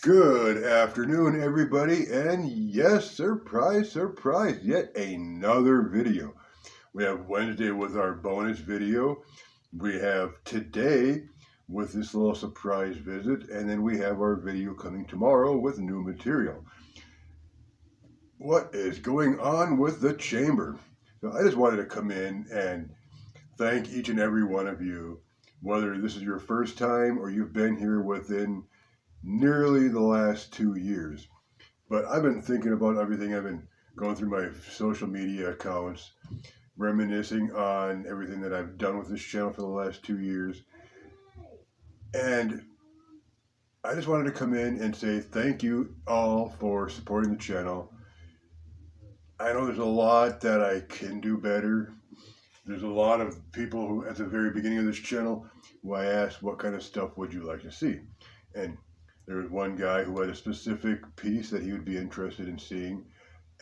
Good afternoon, everybody, and yes, surprise, surprise, yet another video. We have Wednesday with our bonus video. We have today with this little surprise visit, and then we have our video coming tomorrow with new material. What is going on with the chamber? So I just wanted to come in and thank each and every one of you, whether this is your first time or you've been here within nearly the last 2 years. But I've been thinking about everything. I've been going through my social media accounts, reminiscing on everything that I've done with this channel for the last 2 years. And I just wanted to come in and say thank you all for supporting the channel. I know there's a lot that I can do better. There's a lot of people who, at the very beginning of this channel, who I asked, what kind of stuff would you like to see? And there was one guy who had a specific piece that he would be interested in seeing.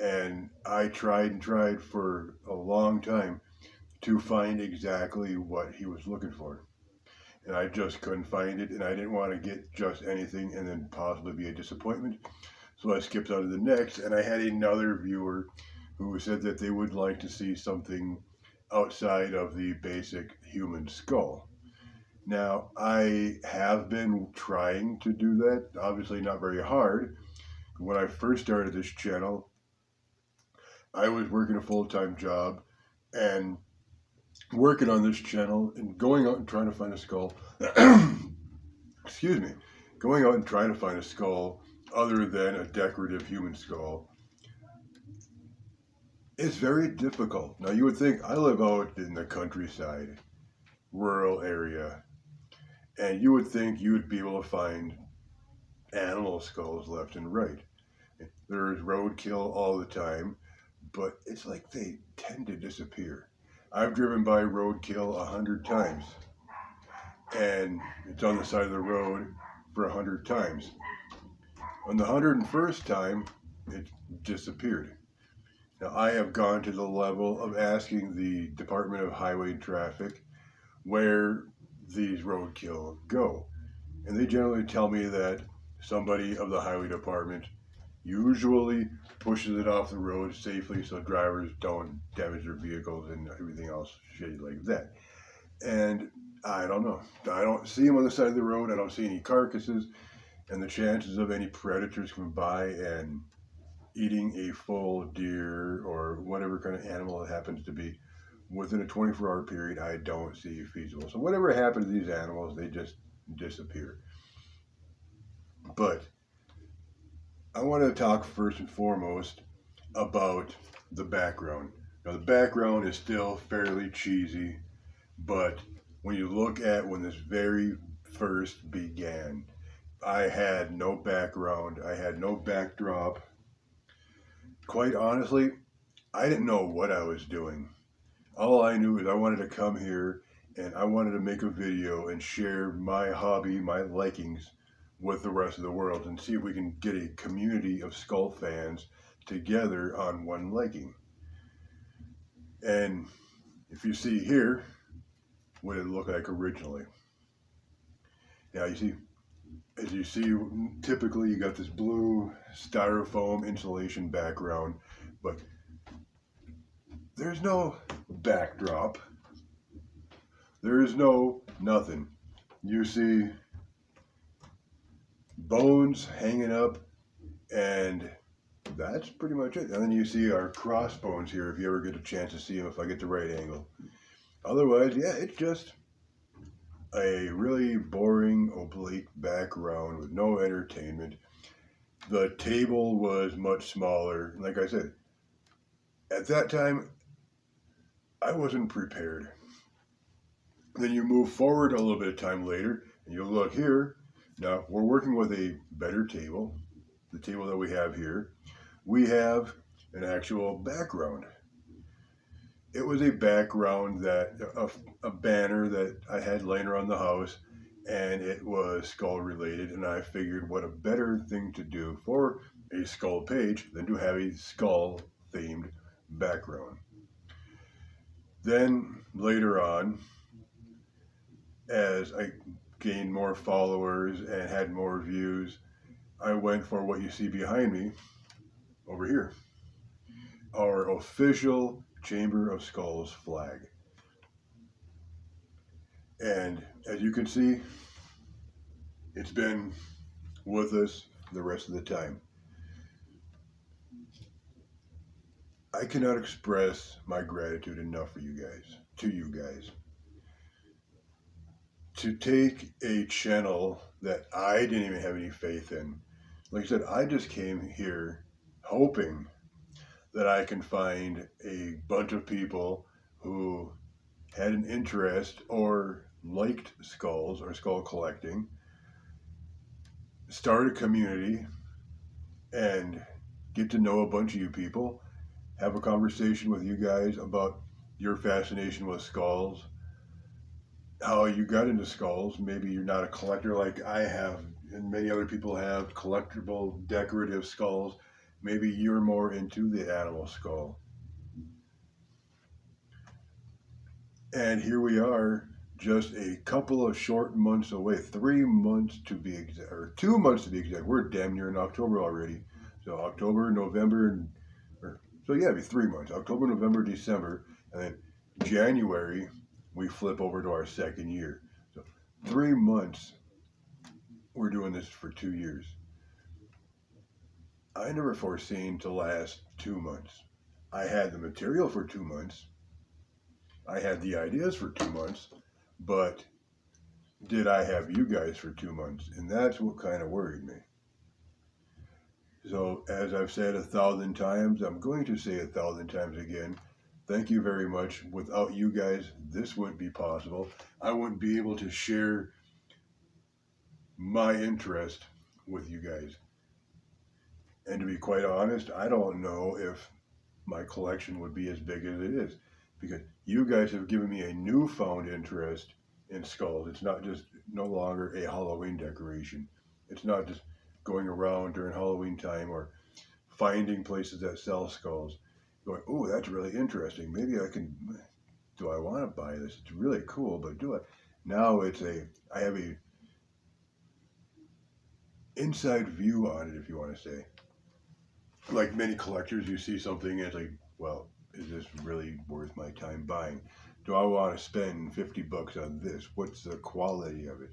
And I tried and tried for a long time to find exactly what he was looking for. And I just couldn't find it, and I didn't want to get just anything and then possibly be a disappointment. So I skipped on to the next, and I had another viewer who said that they would like to see something outside of the basic human skull. Now, I have been trying to do that, obviously not very hard. When I first started this channel, I was working a full-time job and working on this channel and going out and trying to find a skull. Excuse me. Going out and trying to find a skull other than a decorative human skull is very difficult. Now, you would think I live out in the countryside, rural area, and you would think you would be able to find animal skulls left and right. There's roadkill all the time, but it's like they tend to disappear. I've driven by roadkill 100 times, and it's on the side of the road for 100 times. On the 101st time, it disappeared. Now, I have gone to the level of asking the Department of Highway Traffic where these roadkill go. And they generally tell me that somebody of the highway department usually pushes it off the road safely so drivers don't damage their vehicles and everything else shitty like that. And I don't know. I don't see them on the side of the road. I don't see any carcasses. And the chances of any predators coming by and eating a full deer or whatever kind of animal it happens to be within a 24-hour period, I don't see feasible. So whatever happened to these animals, they just disappear. But I want to talk first and foremost about the background. Now, the background is still fairly cheesy, but when you look at when this very first began, I had no background, I had no backdrop. Quite honestly, I didn't know what I was doing. All I knew is I wanted to come here and I wanted to make a video and share my hobby, my likings with the rest of the world and see if we can get a community of skull fans together on one liking. And if you see here, what it looked like originally. Now you see, as you see, typically you got this blue styrofoam insulation background, but there's no backdrop. There is no nothing. You see bones hanging up, and that's pretty much it. And then you see our crossbones here, if you ever get a chance to see them, if I get the right angle. Otherwise, yeah, it's just a really boring, oblique background with no entertainment. The table was much smaller. Like I said, at that time, I wasn't prepared. Then you move forward a little bit of time later, and you look here. Now, we're working with a better table, the table that we have here. We have an actual background. It was a background that, a banner that I had laying around the house, and it was skull related, and I figured what a better thing to do for a skull page than to have a skull themed background. Then later on, as I gained more followers and had more views, I went for what you see behind me over here, our official Chamber of Skulls flag. And as you can see, it's been with us the rest of the time. I cannot express my gratitude enough to you guys. To take a channel that I didn't even have any faith in. Like I said, I just came here hoping that I can find a bunch of people who had an interest or liked skulls or skull collecting, start a community, and get to know a bunch of you people, have a conversation with you guys about your fascination with skulls, how you got into skulls. Maybe you're not a collector like I have and many other people have, collectible decorative skulls. Maybe you're more into the animal skull. And here we are, just a couple of short months away, 3 months to be exact, or 2 months to be exact. We're damn near in October already. So October, November, so yeah, it'd be 3 months. October, November, December, and then January, we flip over to our second year. So 3 months, we're doing this for 2 years. I never foreseen to last 2 months. I had the material for 2 months. I had the ideas for 2 months, but did I have you guys for 2 months? And that's what kind of worried me. So as I've said 1,000 times, I'm going to say 1,000 times again, thank you very much. Without you guys, this wouldn't be possible. I wouldn't be able to share my interest with you guys. And to be quite honest, I don't know if my collection would be as big as it is, because you guys have given me a newfound interest in skulls. It's not just no longer a Halloween decoration. It's not just going around during Halloween time or finding places that sell skulls, going, oh, that's really interesting. Maybe I can, do I want to buy this? It's really cool, but do I? Now I have a inside view on it, if you want to say. Like many collectors, you see something and it's like, well, is this really worth my time buying? Do I want to spend $50 on this? What's the quality of it?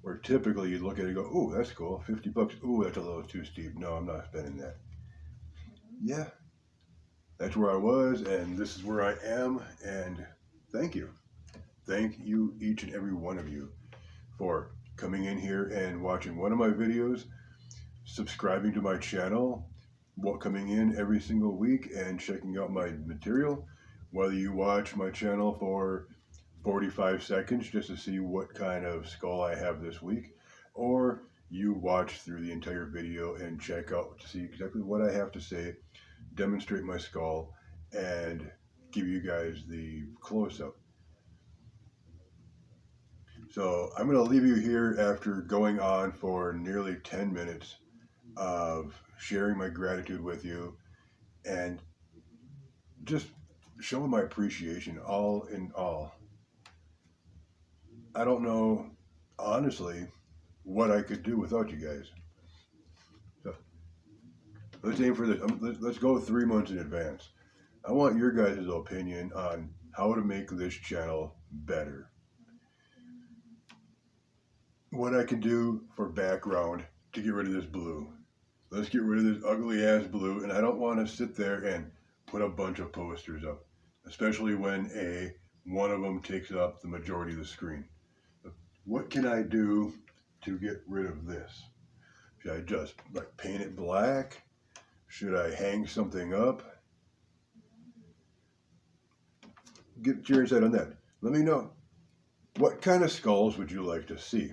Where typically you look at it and go, oh, that's cool, $50. Oh, that's a little too steep. No, I'm not spending that. Yeah, that's where I was, and this is where I am, and thank you. Thank you, each and every one of you, for coming in here and watching one of my videos, subscribing to my channel, coming in every single week and checking out my material. Whether you watch my channel for 45 seconds just to see what kind of skull I have this week, or you watch through the entire video and check out to see exactly what I have to say, demonstrate my skull, and give you guys the close-up. So I'm going to leave you here after going on for nearly 10 minutes of sharing my gratitude with you and just showing my appreciation all in all. I don't know, honestly, what I could do without you guys. So let's aim for this. Let's go 3 months in advance. I want your guys' opinion on how to make this channel better. What I can do for background to get rid of this blue. Let's get rid of this ugly ass blue, and I don't want to sit there and put a bunch of posters up, especially when one of them takes up the majority of the screen. What can I do to get rid of this? Should I just like paint it black? Should I hang something up? Get your insight on that. Let me know. What kind of skulls would you like to see?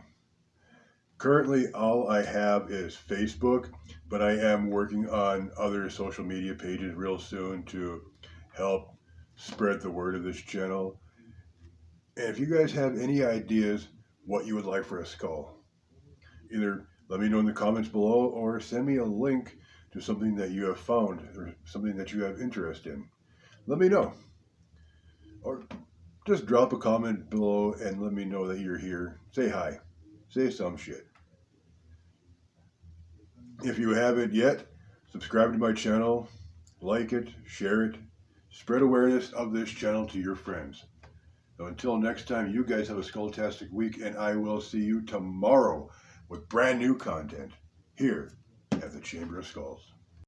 Currently, all I have is Facebook, but I am working on other social media pages real soon to help spread the word of this channel. And if you guys have any ideas what you would like for a skull, either let me know in the comments below or send me a link to something that you have found or something that you have interest in. Let me know. Or just drop a comment below and let me know that you're here. Say hi. Say some shit. If you haven't yet, subscribe to my channel, like it, share it, spread awareness of this channel to your friends. So until next time, you guys have a skulltastic week, and I will see you tomorrow with brand new content here at the Chamber of Skulls.